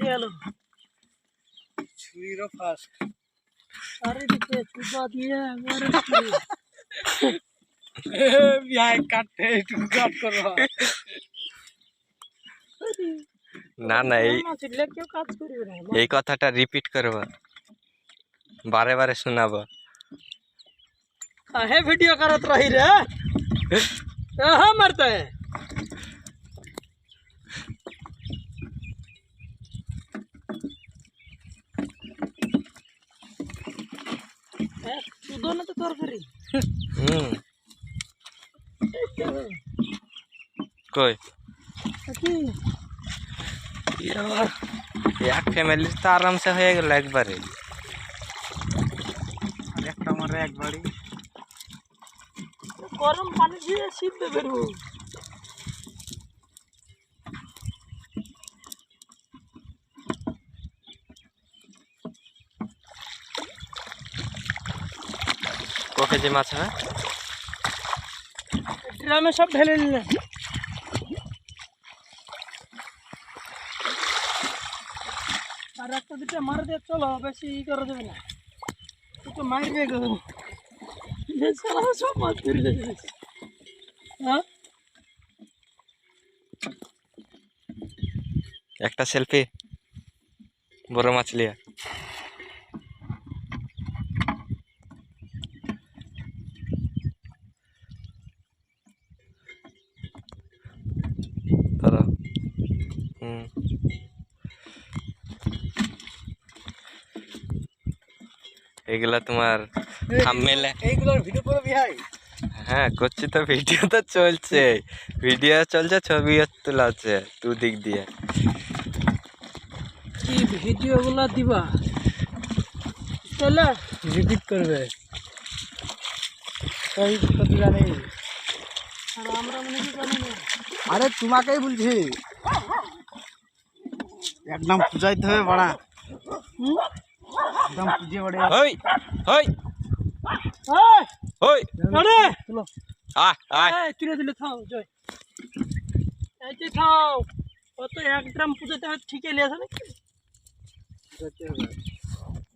গেল ছুরিরও ফাস্ট চারিদিকে চুপা দিয়ে একবারে বিহাই কাটতে একটু কাট করো না না কেউ কাজ করবে না এই কথাটা রিপিট করব, বারে বারে শোনাবো। है वीडियो करत रही रे हाँ मरता है तू दोनों तो तोर करी কই কি এক ফ্যামিলির তো আরামসে হয়ে গেল একবারে। একটা মারে একবারই গরম পানি দিয়ে শীত বেরো ক কেজি মাছ হবে? ড্রামে সব ঢেলে নিলে আর একটা দুটো মার দিয়ে চলো, বেশি ই করা যাবে না, একটু মারবে গো সব মাছ ধরে যাবে। হ্যাঁ একটা সেলফি বড় মাছ লিয়া। এগুলা তোমার থাম্বনেলে এইগুলোর ভিডিও করে বিহাই। হ্যাঁ করছি তো, ভিডিও তো চলছে, ভিডিও চলছে, ছবিও তোলা হচ্ছে দুদিক দিয়ে। কি ভিডিও গুলা দিবা চলে রিপিট করবে তাই তো জানি। আর আমরা মনে কি জানি না। আরে তোমাকেই বলছি, একদম পূজাইতে হবে বাড়া, একদম পুজে বাড়ে। ওই ওই এই ওই আরে চলো আয় আয় এই তুলে দিলে থাও জয়, এই যে থাও, কত 1 গ্রাম পুজোতে ঠিকই লিয়েছে নাকি? পূজাইতে হবে।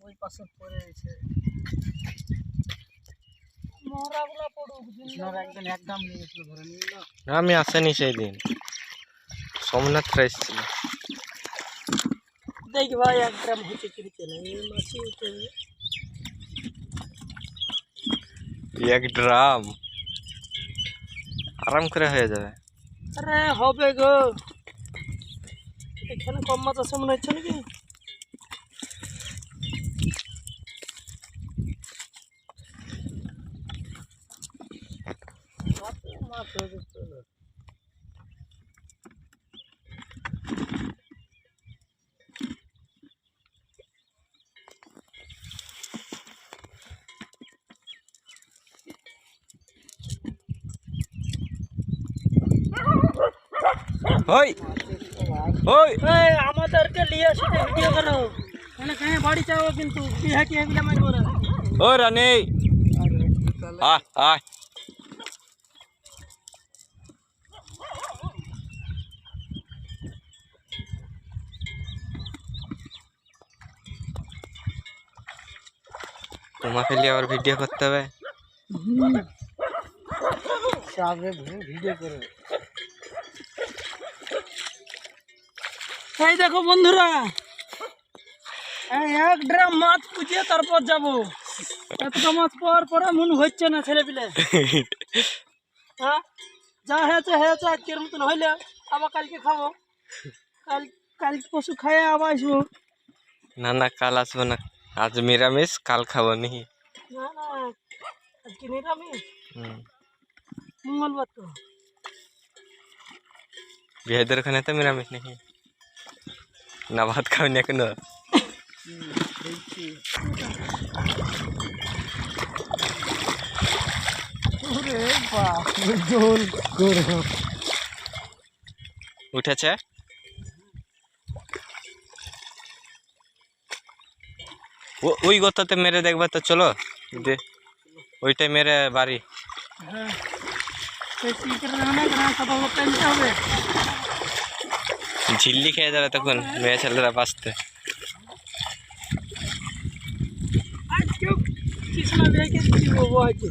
ওই পাশে পড়ে আছে মরাগুলা পড়ুক আপনার একজন একদম নিয়ে গেছিল, ধরে নিয়ে গেল। আমি আসেনি সেই দিন, সোমনাথ এসেছিল। দেখ ভাই 1 গ্রাম হচ্ছে কি চলে এই মাছি উঠে 1 ড্রাম আরাম করে হয়ে যাবে। আরে হবে গো, এখানে কম মাছ আছে মনে হচ্ছে নাকি? মাছ হয়ে যাচ্ছে না। ওই ওই এই আমাদেরকে নিয়ে এসে ভিডিও করো, মানে কहीं বাড়ি যাও কিন্তু বিহা কি হেবিলা মারবো না। ও রানী আয় আয় তোমাকে নিয়ে আবার ভিডিও করতে হবে। সামনে ভিডিও করে। এই দেখো বন্ধুরা, এই 1 ড্রাম মাছ পুজিয়ে তারপর যাবো। এতটা মাছ পাওয়ার পরে মন হচ্ছে না ছেলে পিলে। হ্যাঁ যা হয়েছে হয়েছে, আজকের মতন হইলে আবার কালকে খাবো, কাল পশু খাইয়ে আবার আসবো। না না কাল আসবো না, আজ নিরামিষ, কাল খাবো নি। না না আজকে নিরামিষ, মঙ্গলবার তো। বিয়েদের ওখানে তো নিরামিষ নাকি না, ভাত খাওনি এখনো? উঠেছে ওই গর্ততে মেরে দেখবে তো, চলো ওইটাই মেরে বাড়ি। হ্যাঁ ঝিল্লি খেয়ে যাবে তখন মেয়ে ছেলেরা বাঁচতে। আজকেও কৃষ্ণা মেয়েকে দিব আছে